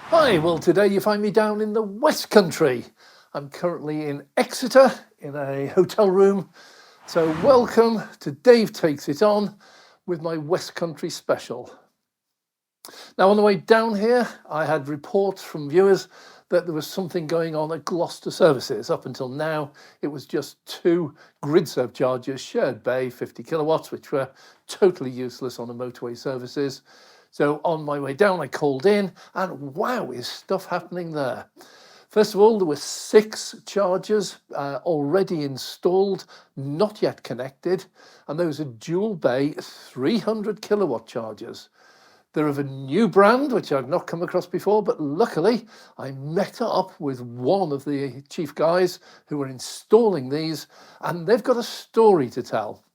Hi, well today you find me down in the West Country. I'm currently in Exeter in a hotel room. So welcome to Dave Takes It On with my West Country special. Now on the way down here, I had reports from viewers that there was something going on at Gloucester Services. Up until now, it was just two grid serve chargers, shared bay, 50 kilowatts, which were totally useless on the motorway services. So on my way down, I called in and wow, is stuff happening there. First of all, there were 6 chargers already installed, not yet connected, and those are dual bay 300 kilowatt chargers. They're of a new brand, which I've not come across before, but luckily I met up with one of the chief guys who were installing these, and they've got a story to tell.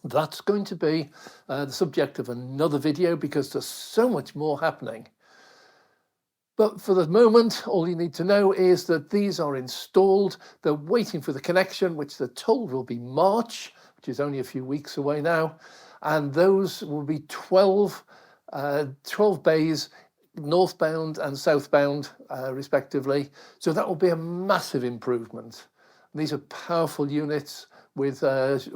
That's going to be the subject of another video because there's so much more happening. But for the moment, all you need to know is that these are installed. They're waiting for the connection, which they're told will be March, which is only a few weeks away now. And those will be 12 bays, northbound and southbound, respectively. So that will be a massive improvement. These are powerful units with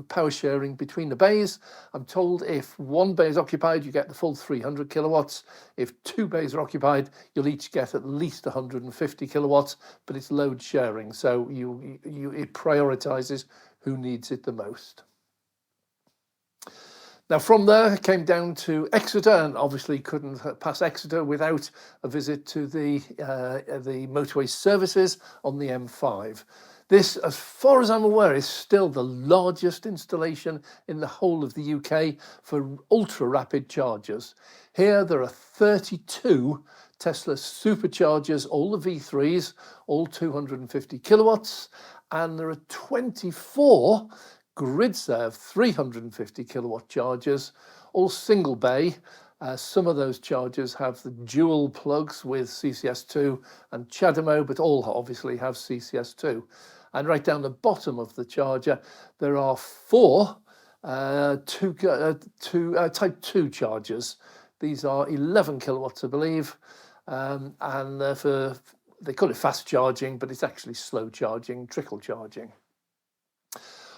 power sharing between the bays. I'm told if one bay is occupied, you get the full 300 kilowatts. If 2 bays are occupied, you'll each get at least 150 kilowatts, but it's load sharing. So it prioritizes who needs it the most. Now from there, I came down to Exeter and obviously couldn't pass Exeter without a visit to the motorway services on the M5. This, as far as I'm aware, is still the largest installation in the whole of the UK for ultra-rapid chargers. Here there are 32 Tesla superchargers, all the V3s, all 250 kilowatts, and there are 24 grid-serve 350 kilowatt chargers, all single bay. Some of those chargers have the dual plugs with CCS2 and CHAdeMO, but all obviously have CCS2. And right down the bottom of the charger, there are 4 Type 2 chargers. These are 11 kilowatts, I believe, and they call it fast charging, but it's actually slow charging, trickle charging.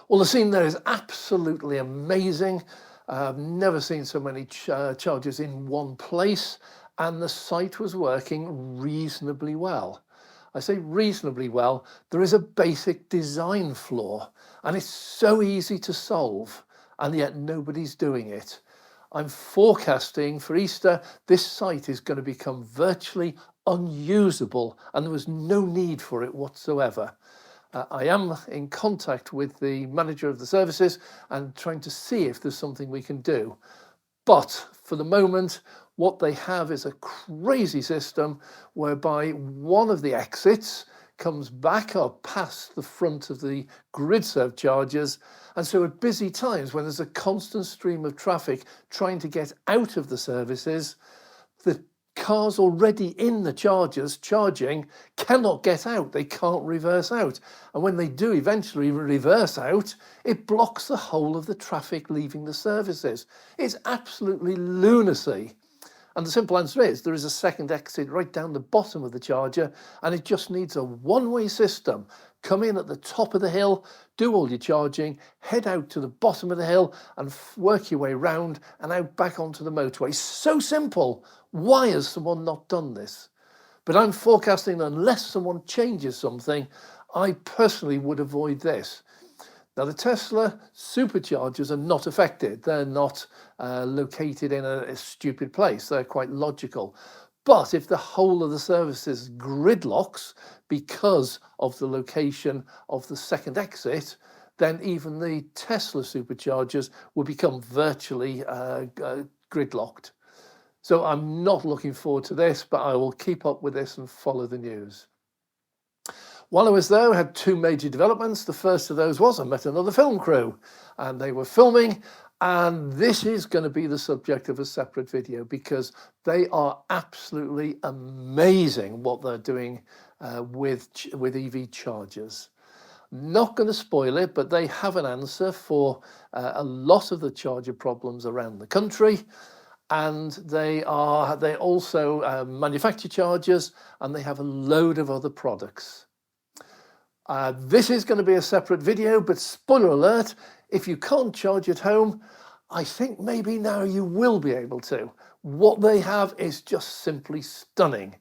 Well, the scene there is absolutely amazing. I've never seen so many chargers in one place, and the site was working reasonably well. I say reasonably well, there is a basic design flaw, and it's so easy to solve, and yet nobody's doing it. I'm forecasting for Easter, this site is going to become virtually unusable, and there was no need for it whatsoever. I am in contact with the manager of the services and trying to see if there's something we can do. But for the moment, what they have is a crazy system whereby one of the exits comes back up past the front of the grid serve chargers. And so at busy times when there's a constant stream of traffic trying to get out of the services, the cars already in the chargers charging cannot get out. They can't reverse out. And when they do eventually reverse out, it blocks the whole of the traffic leaving the services. It's absolutely lunacy. And the simple answer is there is a second exit right down the bottom of the charger, and it just needs a one-way system. Come in at the top of the hill, do all your charging, head out to the bottom of the hill and work your way round and out back onto the motorway. So simple. Why has someone not done this? But I'm forecasting that unless someone changes something, I personally would avoid this. Now, the Tesla superchargers are not affected. They're not located in a stupid place. They're quite logical. But if the whole of the services gridlocks because of the location of the second exit, then even the Tesla superchargers will become virtually gridlocked. So I'm not looking forward to this, but I will keep up with this and follow the news. While I was there, I had 2 major developments. The first of those was I met another film crew and they were filming, and this is going to be the subject of a separate video because they are absolutely amazing what they're doing with EV chargers. Not going to spoil it, but they have an answer for a lot of the charger problems around the country. and they also manufacture chargers, and they have a load of other products. This is going to be a separate video, but spoiler alert, if you can't charge at home, I think maybe now you will be able to. What they have is just simply stunning.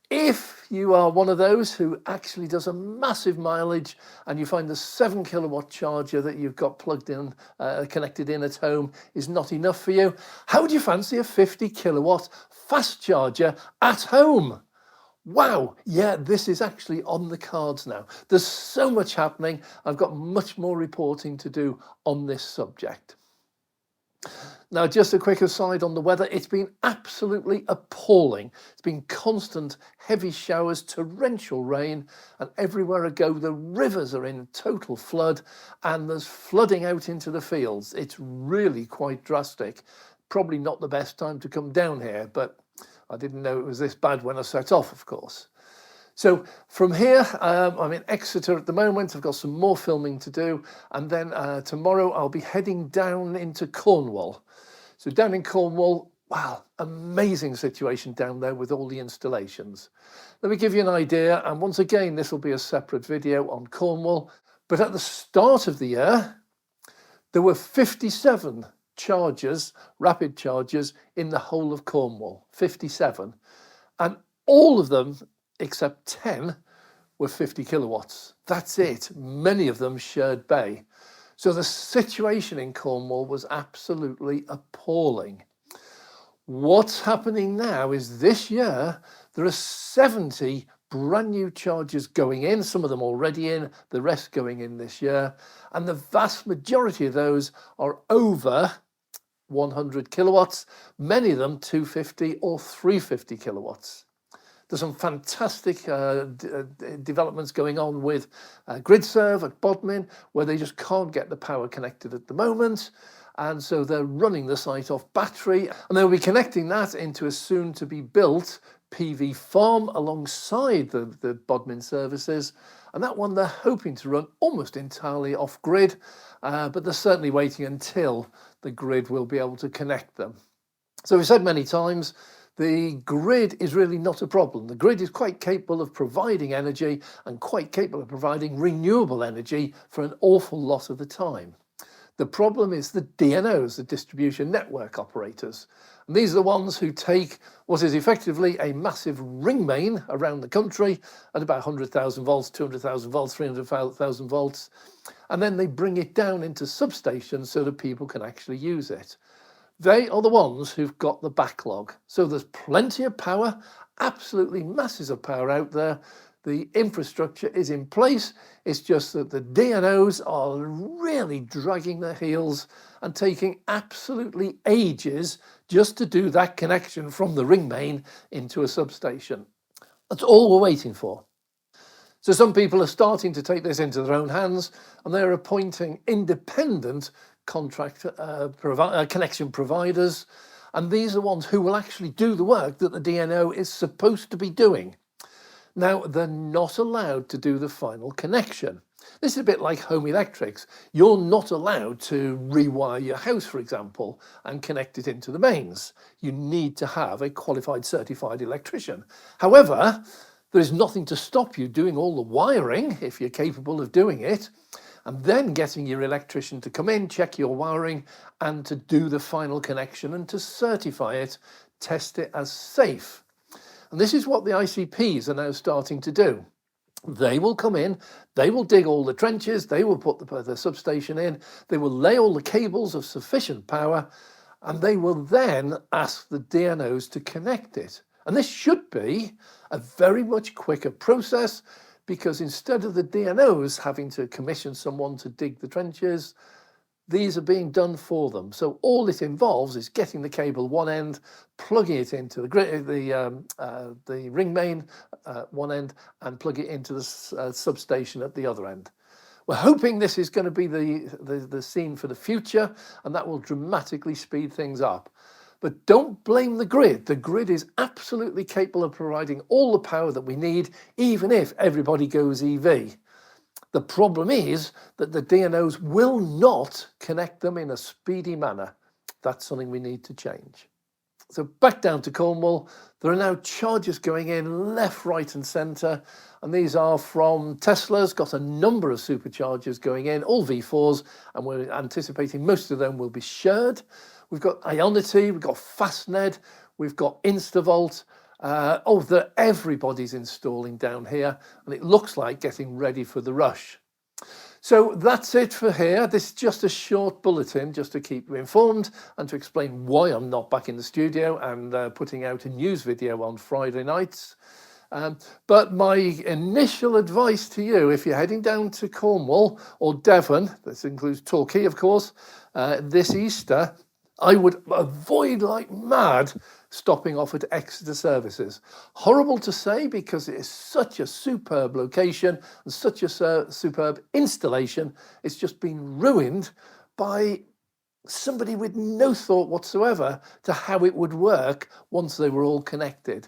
If you are one of those who actually does a massive mileage and you find the 7 kilowatt charger that you've got plugged in, connected in at home is not enough for you, how would you fancy a 50 kilowatt fast charger at home? Wow, yeah, this is actually on the cards now. There's so much happening. I've got much more reporting to do on this subject. Now, just a quick aside on the weather, it's been absolutely appalling. It's been constant heavy showers, torrential rain, and everywhere I go, the rivers are in total flood, and there's flooding out into the fields. It's really quite drastic. Probably not the best time to come down here, but I didn't know it was this bad when I set off, of course. So from here, I'm in Exeter at the moment. I've got some more filming to do. And then tomorrow I'll be heading down into Cornwall. So down in Cornwall, wow, amazing situation down there with all the installations. Let me give you an idea. And once again, this will be a separate video on Cornwall. But at the start of the year, there were 57 chargers, rapid chargers, in the whole of Cornwall, 57. And all of them, except 10, were 50 kilowatts. That's it. Many of them shared bay. So the situation in Cornwall was absolutely appalling. What's happening now is this year, there are 70 brand new chargers going in, some of them already in, the rest going in this year. And the vast majority of those are over 100 kilowatts, many of them 250 or 350 kilowatts. There's some fantastic developments going on with GridServe at Bodmin, where they just can't get the power connected at the moment. And so they're running the site off battery, and they'll be connecting that into a soon-to-be-built PV farm alongside the Bodmin services. And that one they're hoping to run almost entirely off-grid, but they're certainly waiting until the grid will be able to connect them. So we've said many times, the grid is really not a problem. The grid is quite capable of providing energy and quite capable of providing renewable energy for an awful lot of the time. The problem is the DNOs, the distribution network operators. And these are the ones who take what is effectively a massive ring main around the country at about 100,000 volts, 200,000 volts, 300,000 volts, and then they bring it down into substations so that people can actually use it. They are the ones who've got the backlog. So there's plenty of power, absolutely masses of power out there. The infrastructure is in place. It's just that the DNOs are really dragging their heels and taking absolutely ages just to do that connection from the ring main into a substation. That's all we're waiting for. So some people are starting to take this into their own hands, and they're appointing independent connection providers, and these are the ones who will actually do the work that the DNO is supposed to be doing. Now, they're not allowed to do the final connection. This is a bit like home electrics. You're not allowed to rewire your house, for example, and connect it into the mains. You need to have a qualified, certified electrician. However, there is nothing to stop you doing all the wiring, if you're capable of doing it, and then getting your electrician to come in, check your wiring, and to do the final connection and to certify it, test it as safe. And this is what the ICPs are now starting to do. They will come in, they will dig all the trenches, they will put the substation in, they will lay all the cables of sufficient power, and they will then ask the DNOs to connect it. And this should be a very much quicker process, because instead of the DNOs having to commission someone to dig the trenches, these are being done for them. So all it involves is getting the cable one end, plugging it into the ring main one end, and plug it into the substation at the other end. We're hoping this is going to be the scene for the future, and that will dramatically speed things up. But don't blame the grid. The grid is absolutely capable of providing all the power that we need, even if everybody goes EV. The problem is that the DNOs will not connect them in a speedy manner. That's something we need to change. So back down to Cornwall, there are now chargers going in left, right and centre, and these are from Tesla's, got a number of superchargers going in, all V4s, and we're anticipating most of them will be shared. We've got Ionity, we've got Fastned, we've got Instavolt. Everybody's installing down here, and it looks like getting ready for the rush. So that's it for here. This is just a short bulletin just to keep you informed and to explain why I'm not back in the studio and putting out a news video on Friday nights. But my initial advice to you, if you're heading down to Cornwall or Devon, this includes Torquay of course, this Easter, I would avoid like mad stopping off at Exeter Services. Horrible to say because it is such a superb location and such a superb installation. It's just been ruined by somebody with no thought whatsoever to how it would work once they were all connected.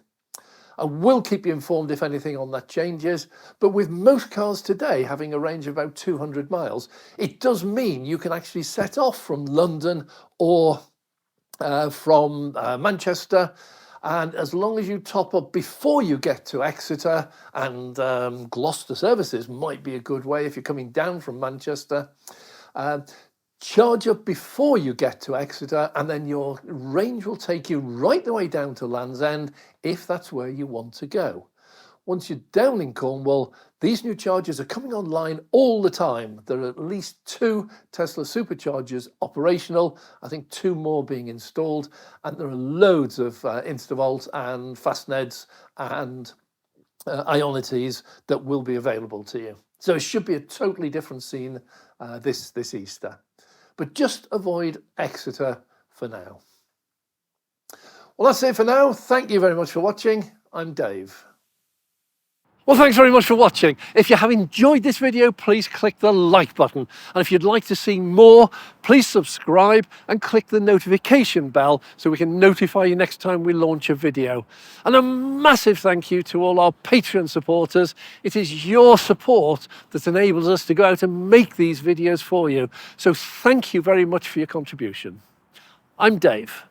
I will keep you informed if anything on that changes, but with most cars today having a range of about 200 miles, it does mean you can actually set off from London or from Manchester, and as long as you top up before you get to Exeter, and Gloucester Services might be a good way if you're coming down from Manchester, charge up before you get to Exeter, and then your range will take you right the way down to Land's End if that's where you want to go. Once you're down in Cornwall, these new chargers are coming online all the time. There are at least 2 Tesla superchargers operational, I think 2 more being installed, and there are loads of Instavolt and Fastneds and Ionities that will be available to you. So it should be a totally different scene this Easter. But just avoid Exeter for now. Well, that's it for now. Thank you very much for watching. I'm Dave. Well, thanks very much for watching. If you have enjoyed this video, please click the like button. And if you'd like to see more, please subscribe and click the notification bell so we can notify you next time we launch a video. And a massive thank you to all our Patreon supporters. It is your support that enables us to go out and make these videos for you. So thank you very much for your contribution. I'm Dave.